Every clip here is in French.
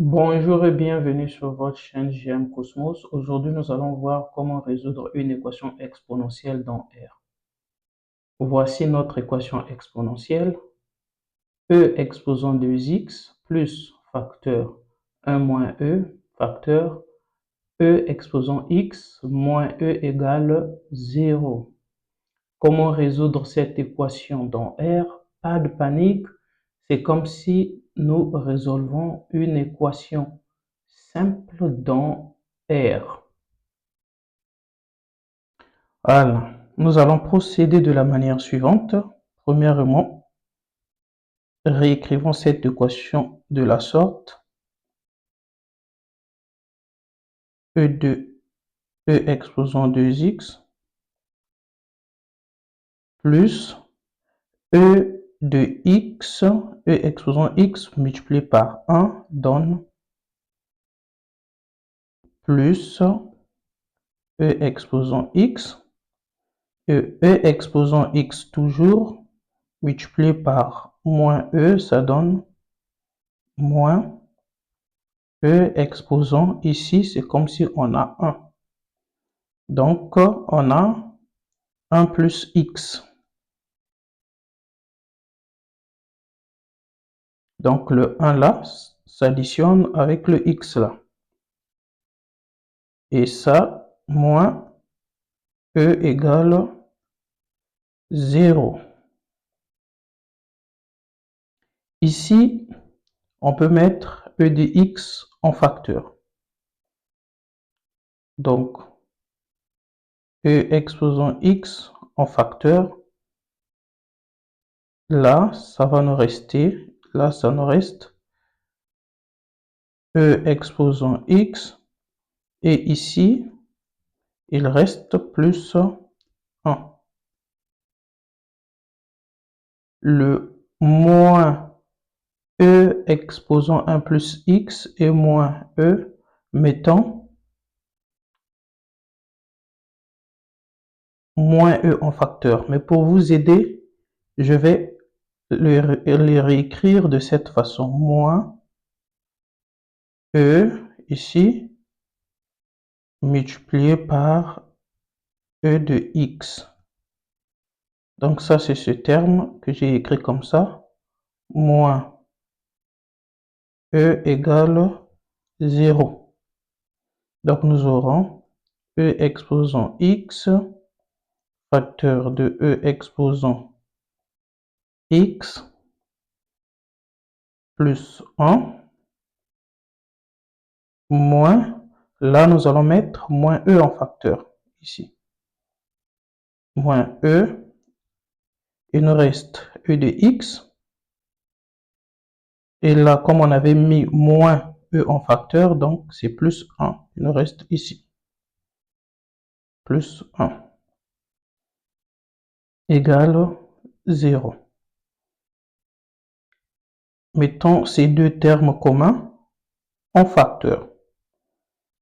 Bonjour et bienvenue sur votre chaîne GM Cosmos. Aujourd'hui, nous allons voir comment résoudre une équation exponentielle dans R. Voici notre équation exponentielle. E exposant 2x plus facteur 1 moins E facteur E exposant x moins E égale 0. Comment résoudre cette équation dans R? Pas de panique, c'est comme si nous résolvons une équation simple dans R. Voilà, nous allons procéder de la manière suivante. Premièrement, réécrivons cette équation de la sorte. E de E exposant 2x plus E de x, E exposant x multiplié par 1 donne plus E exposant x, E exposant x toujours, multiplié par moins E, ça donne moins E exposant ici, c'est comme si on a 1. Donc, on a 1 plus x. Donc, le 1 là s'additionne avec le x là. Et ça, moins E égale 0. Ici, on peut mettre E de x en facteur. Donc, E exposant x en facteur, là, ça va nous rester, là, ça nous reste E exposant x, et ici, il reste plus 1. Le moins E exposant 1 plus x et moins E, mettons moins E en facteur. Mais pour vous aider, je vais les réécrire de cette façon. Moins E ici, multiplié par E de x. Donc ça, c'est ce terme que j'ai écrit comme ça. Moins E égale 0. Donc nous aurons E exposant x, facteur de E exposant x, plus 1, moins, là nous allons mettre moins E en facteur, ici. Moins E, il nous reste E de x, et là comme on avait mis moins E en facteur, donc c'est plus 1, il nous reste ici. Plus 1 égale 0. Mettons ces deux termes communs en facteur.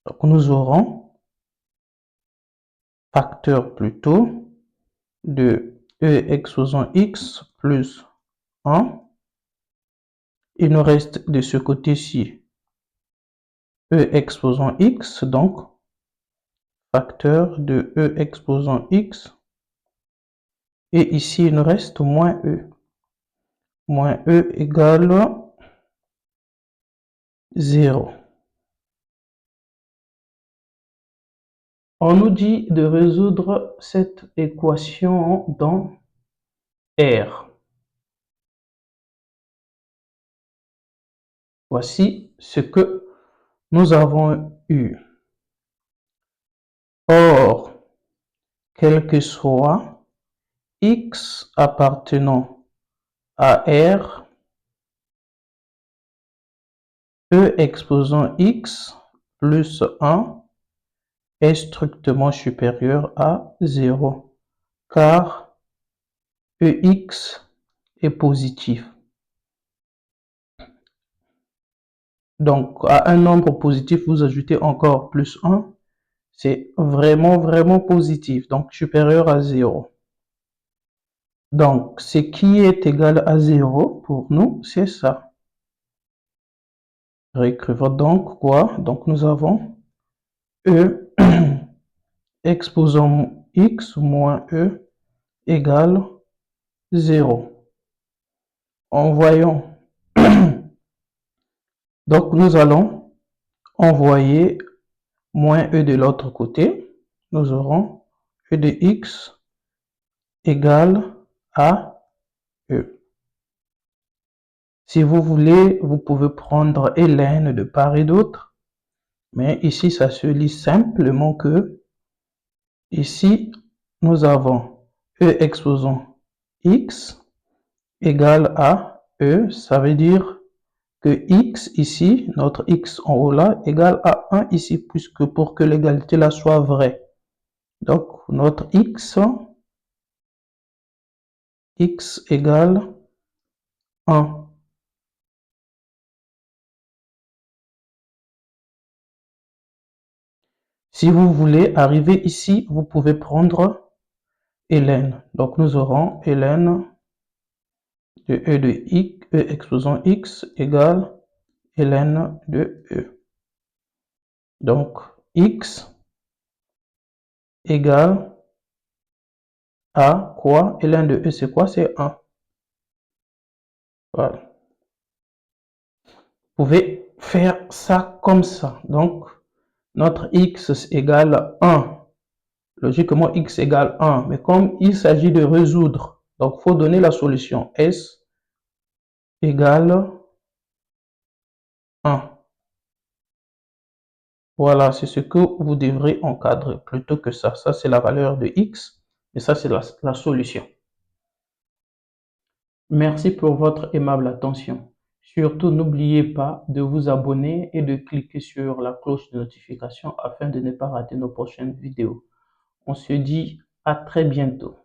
Donc nous aurons facteur plutôt de E exposant x plus 1. Il nous reste de ce côté-ci E exposant x, donc facteur de E exposant x. Et ici, il nous reste moins E. Moins E égale 0. On nous dit de résoudre cette équation dans R. Voici ce que nous avons eu. Or, quel que soit x appartenant à R, E exposant x plus 1 est strictement supérieur à 0, car EX est positif. Donc, à un nombre positif, vous ajoutez encore plus 1, c'est vraiment positif, donc supérieur à 0. Donc, ce qui est égal à 0, pour nous, c'est ça. Réécrivons donc quoi? Donc nous avons E exposant x moins E égale 0. En voyant, donc nous allons envoyer moins E de l'autre côté. Nous aurons E de x égale à E. Si vous voulez, vous pouvez prendre ln de part et d'autre, mais ici ça se lit simplement que ici nous avons E exposant x égale à E, ça veut dire que x ici, notre x en haut là, égale à 1 ici, puisque pour que l'égalité là soit vraie. Donc notre x égale 1. Si vous voulez arriver ici, vous pouvez prendre ln. Donc nous aurons ln de E de x, E exposant x égale ln de E. Donc x égale à quoi? Ln de E c'est quoi? C'est 1. Voilà. Vous pouvez faire ça comme ça. Donc notre x égale 1. Logiquement, x égale 1. Mais comme il s'agit de résoudre, donc il faut donner la solution. S égale 1. Voilà, c'est ce que vous devrez encadrer plutôt que ça. Ça, c'est la valeur de x. Et ça, c'est la solution. Merci pour votre aimable attention. Surtout, n'oubliez pas de vous abonner et de cliquer sur la cloche de notification afin de ne pas rater nos prochaines vidéos. On se dit à très bientôt.